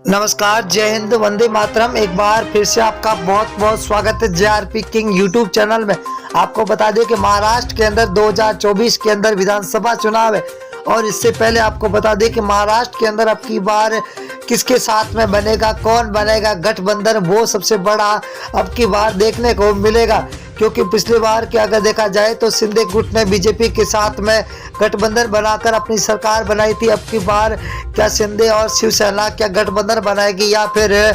नमस्कार, जय हिंद, वंदे मातरम। एक बार फिर से आपका बहुत बहुत स्वागत है जेआरपी किंग यूट्यूब चैनल में। आपको बता दें कि महाराष्ट्र के अंदर 2024 के अंदर विधानसभा चुनाव है और इससे पहले आपको बता दें कि महाराष्ट्र के अंदर अब की बार किसके साथ में बनेगा, कौन बनेगा गठबंधन, वो सबसे बड़ा अब की बार देखने को मिलेगा। क्योंकि पिछली बार के अगर देखा जाए तो शिंदे गुट ने बीजेपी के साथ में गठबंधन बनाकर अपनी सरकार बनाई थी। अब की बार क्या शिंदे और शिवसेना क्या गठबंधन बनाएगी या फिर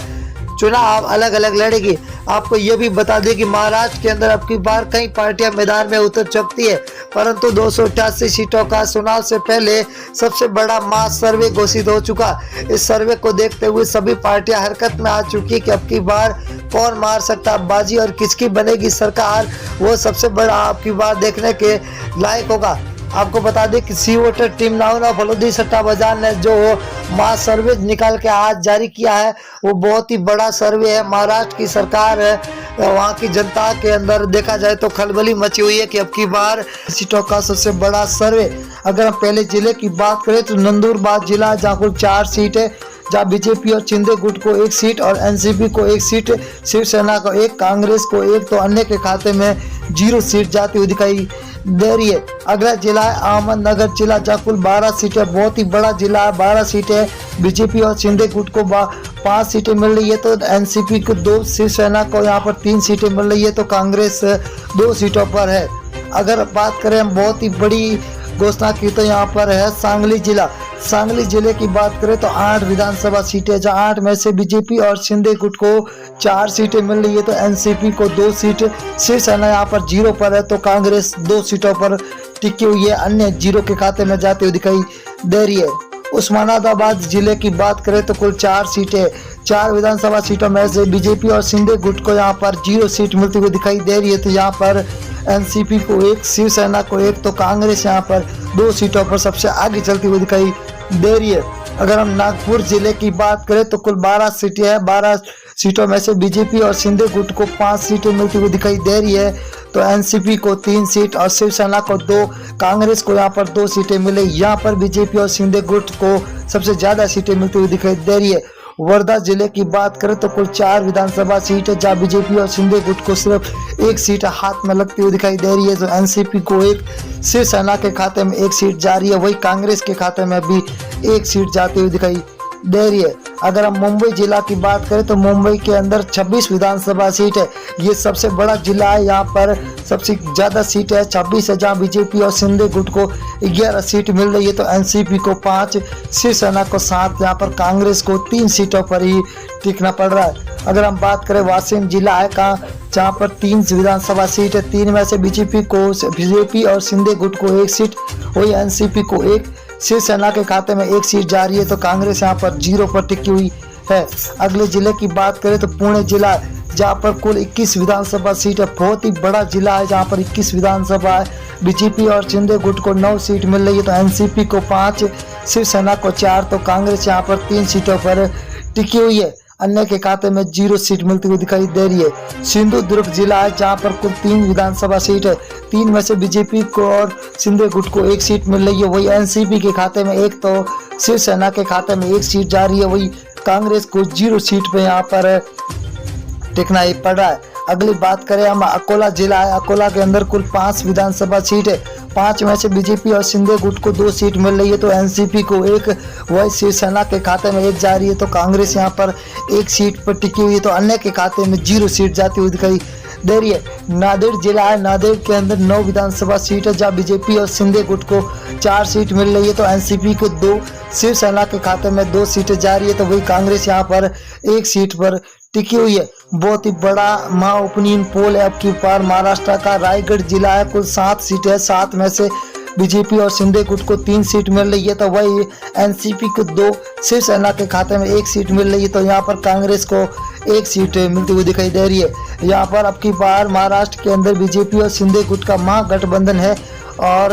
चुनाव अलग अलग लड़ेगी। आपको ये भी बता दें कि महाराष्ट्र के अंदर अब की बार कई पार्टियां मैदान में उतर चुकी है, परंतु 288 सीटों का चुनाव से पहले सबसे बड़ा मास सर्वे घोषित हो चुका। इस सर्वे को देखते हुए सभी पार्टियां हरकत में आ चुकी कि अब की बार कौन मार सकता बाजी और किसकी बनेगी सरकार, वो सबसे बड़ा अब की बार देखने के लायक होगा। आपको बता दें कि सी वोटर टीम नाउना फलोदी सट्टा बाजार ने जो मास सर्वे निकाल के आज जारी किया है वो बहुत ही बड़ा सर्वे है। महाराष्ट्र की सरकार है, वहाँ की जनता के अंदर देखा जाए तो खलबली मची हुई है कि अब की बार सीटों का सबसे बड़ा सर्वे। अगर हम पहले जिले की बात करें तो नंदुरबार जिला जहाँ कुल 4 सीट है, जहाँ बीजेपी और शिंदे गुट को 1 सीट और एनसीपी को 1 सीट, शिवसेना को 1, कांग्रेस को 1, तो अन्य के खाते में 0 सीट जाती हुई दिखाई दे रही है। अगला जिला है अहमदनगर जिला जहाँ कुल 12 सीटें, बहुत ही बड़ा जिला है, 12 सीटें। बीजेपी और शिंदे गुट को 5 सीटें मिल रही है, तो एनसीपी को 2, शिवसेना को यहाँ पर 3 सीटें मिल रही है, तो कांग्रेस 2 सीटों पर है। अगर बात करें हम बहुत ही बड़ी घोषणा की तो यहाँ पर है सांगली जिला। सांगली जिले की बात करें तो 8 विधानसभा सीटें, जहाँ 8 में से बीजेपी और शिंदे गुट को 4 सीटें मिल रही है, तो एनसीपी को 2 सीट, शिवसेना यहाँ पर 0 पर है, तो कांग्रेस 2 सीटों पर टिकी हुई है, अन्य 0 के खाते में जाते हुए दिखाई दे रही है। उस्मानाबाद जिले की बात करें तो कुल 4 सीटें, 4 विधानसभा सीटों में से बीजेपी और शिंदे गुट को यहाँ पर 0 सीट मिलती हुई दिखाई दे रही है, तो यहाँ पर एनसीपी को 1, शिवसेना को 1, तो कांग्रेस यहाँ पर 2 सीटों पर सबसे आगे चलती हुई दिखाई दे रही है। अगर हम नागपुर जिले की बात करें तो कुल 12 सीटें हैं, 12 सीटों में से बीजेपी और शिंदे गुट को 5 सीटें मिलती हुई दिखाई दे रही है, तो एनसीपी को 3 सीट और शिवसेना को 2, कांग्रेस को यहाँ पर 2 सीटें मिले। यहाँ पर बीजेपी और शिंदे गुट को सबसे ज्यादा सीटें मिलती हुई दिखाई दे रही है। वर्धा जिले की बात करें तो कुल 4 विधानसभा सीट है, जहाँ बीजेपी और शिंदे गुट को सिर्फ 1 सीट हाथ में लगती हुई दिखाई दे रही है, तो एनसीपी को 1, शिवसेना के खाते में 1 सीट जा रही है, वही कांग्रेस के खाते में भी 1 सीट जाती हुई दिखाई दे रही है। अगर हम मुंबई जिला की बात करें तो मुंबई के अंदर 26 विधानसभा सीट है, ये सबसे बड़ा जिला है, यहाँ पर सबसे ज्यादा सीट है 26 है, जहाँ बीजेपी और शिंदे गुट को 11 सीट मिल रही है, तो एनसीपी को 5, शिवसेना को 7, यहाँ पर कांग्रेस को 3 सीटों पर ही टिकना पड़ रहा है। अगर हम बात करें वाशिम जिला है कहाँ, जहाँ पर 3 विधानसभा सीट है, 3 में से बीजेपी और शिंदे गुट को 1 सीट, वही एनसीपी को 1, शिवसेना के खाते में 1 सीट जा रही है, तो कांग्रेस यहाँ पर 0 पर टिकी हुई है। अगले जिले की बात करें तो पुणे जिला है, जहाँ पर कुल 21 विधानसभा सीट है, बहुत ही बड़ा जिला है, जहाँ पर 21 विधानसभा है। बीजेपी और शिंदे गुट को 9 सीट मिल रही है, तो एनसीपी को 5, शिवसेना को 4, तो कांग्रेस यहाँ पर 3 सीटों पर टिकी हुई है, अन्य के खाते में 0 सीट मिलती हुई दिखाई दे रही है। सिंधुदुर्ग जिला है, जहाँ पर कुल 3 विधानसभा सीट है, 3 में से बीजेपी को और शिंदे गुट को 1 सीट मिल रही है, वही एनसीपी के खाते में 1, तो शिवसेना के खाते में 1 सीट जा रही है, वही कांग्रेस को 0 सीट पे यहाँ पर टिकना ही पड़ रहा है। अगली बात करें हम अकोला जिला है, अकोला के अंदर कुल 5 विधानसभा सीट है, 5 में से बीजेपी और शिंदे गुट को 2 सीट मिल रही है, तो एनसीपी को 1, वही शिवसेना के खाते में 1 जा रही है, तो कांग्रेस यहाँ पर 1 सीट पर टिकी हुई है, तो अन्य के खाते में 0 सीट जाती हुई दिखाई दे रही है। नांदेड़ जिला है, नांदेड़ के अंदर 9 विधानसभा सीट है, जहाँ बीजेपी और शिंदे गुट को 4 सीट मिल रही है, तो एनसीपी को 2, शिवसेना के खाते में 2 सीटें जा रही है, तो वही कांग्रेस यहाँ पर 1 सीट पर टिकी हुई है। बहुत ही बड़ा महा ओपिनियन पोल है अब की बार महाराष्ट्र का। रायगढ़ जिला है, कुल 7 सीटें है, 7 में से बीजेपी और शिंदे गुट को 3 सीट मिल रही है, तो वही एनसीपी को 2, शिवसेना के खाते में 1 सीट मिल रही है, तो यहाँ पर कांग्रेस को 1 सीट मिलती हुई दिखाई दे रही है। यहाँ पर अब की बार महाराष्ट्र के अंदर बीजेपी और शिंदे गुट का महागठबंधन है। और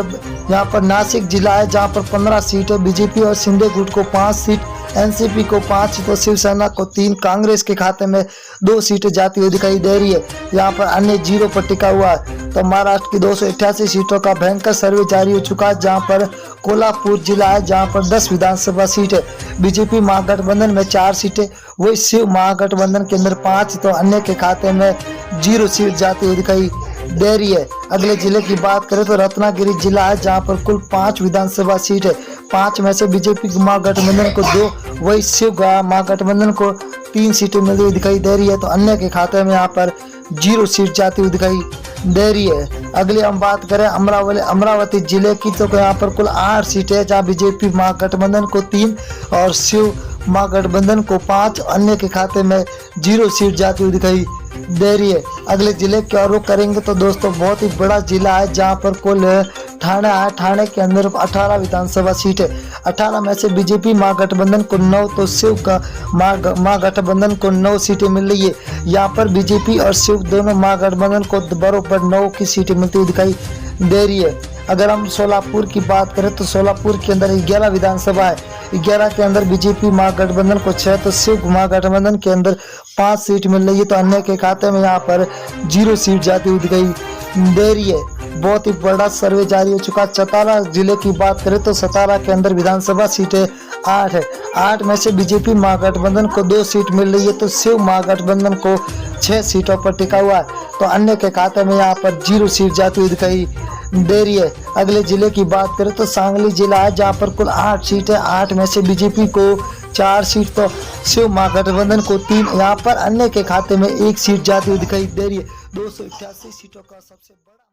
यहाँ पर नासिक जिला है, जहाँ पर 15 सीट है, बीजेपी और शिंदे गुट को 5 सीट, एनसीपी को 5 तो शिवसेना को 3, कांग्रेस के खाते में 2 सीटें जाती हुई दिखाई दे रही है। यहाँ पर अन्य 0 पर टिका हुआ है। तो महाराष्ट्र की 288 सीटों का भयंकर सर्वे जारी हो चुका है, जहाँ पर कोल्हापुर जिला है जहाँ पर 10 विधानसभा सीटें, बीजेपी महागठबंधन में 4 सीटें, वही शिव महागठबंधन के अंदर 5 तो अन्य के खाते में 0 सीट जाती हुई दिखाई दे रही है। अगले जिले की बात करें तो रत्नागिरी जिला है जहां पर कुल 5 विधानसभा सीट है। 5 में से बीजेपी महागठबंधन को 2, वही शिव महागठबंधन को 3 सीटें मिलती हुई दिखाई दे रही है। तो अन्य के खाते में यहाँ पर 0 सीट जाती हुई दिखाई दे रही है। अगली हम बात करें अमरावती जिले की, तो यहाँ पर कुल 8 सीटें है जहाँ बीजेपी महागठबंधन को 3 और शिव महागठबंधन को 5, अन्य के खाते में 0 सीट जाती हुई दिखाई दे रही है। अगले जिले का रुख करेंगे तो दोस्तों बहुत ही बड़ा जिला है जहाँ पर कुल ठाणे है। ठाणे के अंदर 18 विधानसभा सीट है। 18 में से बीजेपी महागठबंधन को 9 तो शिव का महागठबंधन को 9 सीटें मिल रही है। यहाँ पर बीजेपी और शिव दोनों महागठबंधन को बराबर 9 की सीटें मिलती हुई दिखाई दे रही है। अगर हम सोलापुर की बात करें तो सोलापुर के अंदर 11 विधानसभा है। 11 के अंदर बीजेपी महागठबंधन को 6 तो शिव महागठबंधन के अंदर 5 सीट मिल रही है। तो अन्य के खाते में यहाँ पर 0 सीट जाती हुई दिखाई दे रही है। बहुत ही बड़ा सर्वे जारी हो चुका। सतारा जिले की बात करें तो सतारा के अंदर विधानसभा सीटें 8 है। 8 में से बीजेपी महागठबंधन को 2 सीट मिल रही है तो शिव महागठबंधन को 6 सीटों पर टिका हुआ है। तो अन्य के खाते में यहाँ पर 0 सीट जाती हुई दिखाई दे रही है। अगले जिले की बात करें तो सांगली जिला है जहाँ पर कुल 8 सीट है। 8 में से बीजेपी को 4 सीट तो शिव महागठबंधन को 3, यहाँ पर अन्य के खाते में 1 सीट जाती हुई दिखाई दे रही है। 288 सीटों का सबसे बड़ा